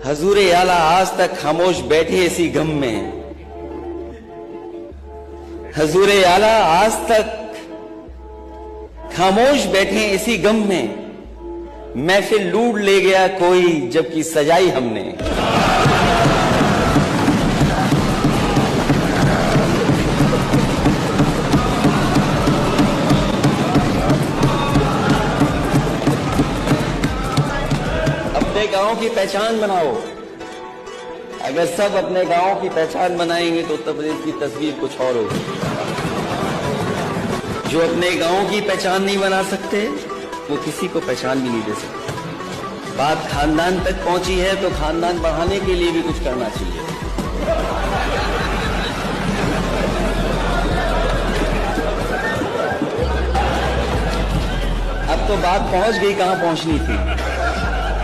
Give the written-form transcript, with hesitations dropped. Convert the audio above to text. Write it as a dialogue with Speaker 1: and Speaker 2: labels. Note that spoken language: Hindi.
Speaker 1: हजूर आला आज तक खामोश बैठे इसी गम में, हजूर आला आज तक खामोश बैठे इसी गम में, महफिल लूट ले गया कोई जबकि सजाई हमने। अपने गांव की पहचान बनाओ। अगर सब अपने गांव की पहचान बनाएंगे तो उत्तर प्रदेश की तस्वीर कुछ और होगी। जो अपने गांव की पहचान नहीं बना सकते वो किसी को पहचान भी नहीं दे सकते। बात खानदान तक पहुंची है तो खानदान बढ़ाने के लिए भी कुछ करना चाहिए। अब तो बात पहुंच गई कहां पहुंचनी थी।